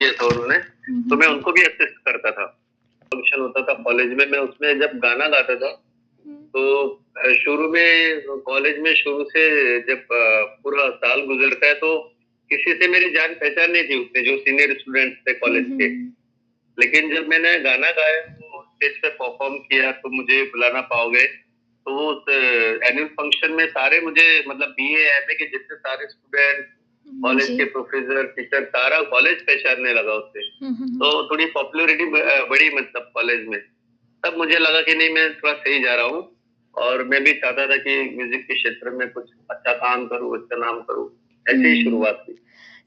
किया था उन्होंने, हुँ, तो हुँ। मैं उनको भी असिस्ट करता था। फंक्शन होता था कॉलेज में, मैं उसमें जब गाना गाता था, हुँ। तो शुरू में कॉलेज में शुरू से जब पूरा साल गुज़रता है तो किसी से मेरी जान-पहचान नहीं थी उतने जो सीनियर स्टूडेंट्स थे हुँ, कॉलेज के। हुँ। लेकिन जब मैंने गाना गाया, वो स्टेज पे परफ़ॉर्म किया तो मुझे बुला ना पाओगे, तो वो उस एनुअल फंक्शन में सारे मुझे मतलब बीए, एमए के जितने सारे स्टूडेंट, हुँ, कॉलेज के जी। प्रोफ़ेसर, टीचर सारा कॉलेज पहचानने लगा उसे। हुँ, हुँ, तो हुँ। थोड़ी पॉपुलैरिटी बढ़ी मतलब कॉलेज में। तब मुझे लगा कि नहीं मैं थोड़ा सही जा रहा हूँ और मैं भी चाहता था कि म्यूज़िक के क्षेत्र में कुछ अच्छा काम करूँ, अच्छा नाम करूँ। ऐसे ही हुँ। शुरुआत हुई।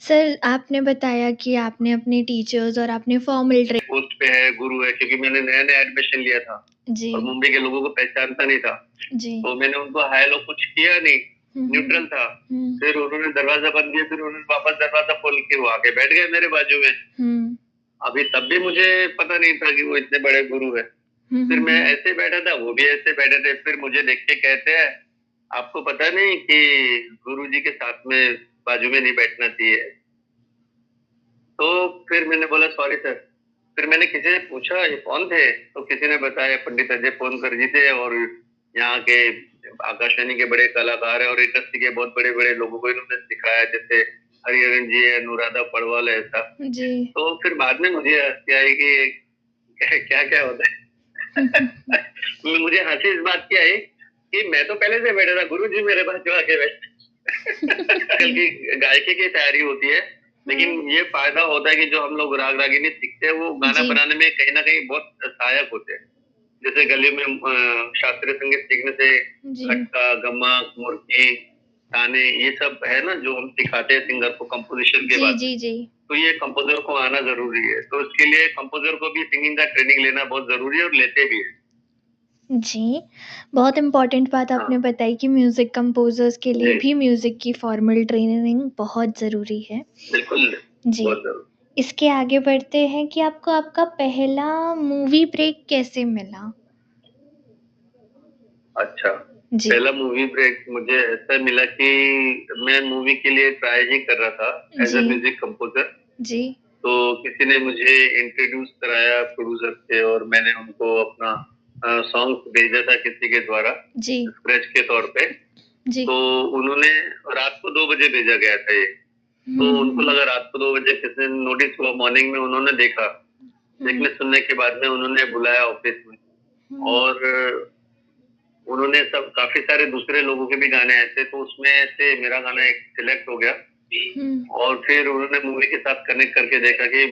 सर आपने बताया कि आपने अपने टीचर्स और आपने फॉर्मल ट्रे पोस्ट पे है, गुरु है क्योंकि मैंने नया-नया एडमिशन लिया था और जी। मुंबई के लोगों को पहचानता नहीं था। जी। तो मैंने उनको हाय हेलो कुछ किया नहीं, हुँ, न्यूट्रल हुँ। था। हुँ। फिर उन्होंने दरवाज़ा बंद किया, फिर उन्होंने वापस दरवाज़ा खोल के वो आके बैठ गए मेरे बाजू में। हुँ। अभी तब भी मुझे पता नहीं था कि वो इतने बड़े गुरु हैं। हुँ, फिर हुँ, मैं हुँ। ऐसे बैठा था, वो भी ऐसे बैठे थे। फिर मुझे देख के कहते हैं, "आपको पता नहीं कि गुरुजी के साथ में बाजू में नहीं बैठना चाहिए।" तो फिर मैंने बोला सॉरी सर। फिर मैंने किसी से पूछा ये कौन थे? तो किसी ने बताया पंडित अजय फोनकर जी थे और यहाँ के आकाशवाणी के बड़े कलाकार हैं और इंडस्ट्री के बहुत बड़े-बड़े लोगों को इन्होंने सिखाया जैसे हरिहरन जी है, अनुराधा पौडवाल है ऐसा। जी। तो फिर बाद में मुझे हँसी आई कि क्या-क्या होता है। मुझे हँसी इस बात की आई कि मैं तो पहले से बैठा था, गुरुजी मेरे पास जो आके बैठे। आजकल हुँ। की गायकी की तैयारी होती है, हुँ। लेकिन ये फ़ायदा होता है कि जो हम लोग राग-रागिनी सीखते हैं, वो गाना जी। बनाने में कहीं न कहीं बहुत सहायक होते हैं। जैसे गले में शास्त्रीय संगीत सीखने से जी। खटका, गमक, मुर्की, ताने ये सब है ना जो हम सिखाते हैं सिंगर को कंपोज़िशन के जी, बाद में। जी, जी। तो ये कंपोज़र को आना ज़रूरी है। तो इसके लिए कंपोज़र को भी सिंगिंग का ट्रेनिंग लेना बहुत ज़रूरी है और लेते भी हैं। जी, बहुत इम्पोर्टेंट बात हाँ, आपने बताई कि म्यूज़िक कंपोज़र्स के लिए जी, भी म्यूज़िक की फॉर्मल ट्रेनिंग बहुत ज़रूरी है। बिल्कुल, जी, बहुत ज़रूरी। इसके आगे बढ़ते हैं कि आपको आपका पहला मूवी ब्रेक कैसे मिला? अच्छा, जी। पहला मूवी ब्रेक मुझे ऐसा मिला कि मैं मूवी के लिए ट्राई ही कर रहा था एज़ अ जी। Music composer. जी। तो किसी ने मुझे इंट्रोड्यूस कराया प्रोड्यूसर थे और मैंने उनको अपना सॉन्ग भेजा था किसी के द्वारा, जी। स्क्रैच के तौर पे। जी। तो उन्होंने रात को 2 बजे भेजा गया था ये। तो हुँ, उनको हुँ। लगा रात को 2 बजे किसी ने नोटिस हुआ मॉर्निंग में उन्होंने देखा। हुँ, देखने सुनने के बाद में उन्होंने बुलाया ऑफ़िस में हुँ, और उन्होंने सब काफ़ी सारे दूसरे लोगों के भी गाने आए थे, तो उसमें से मेरा गाना एक सिलेक्ट हो गया हुँ। और फिर उन्होंने मूवी के साथ कनेक्ट करके देखा कि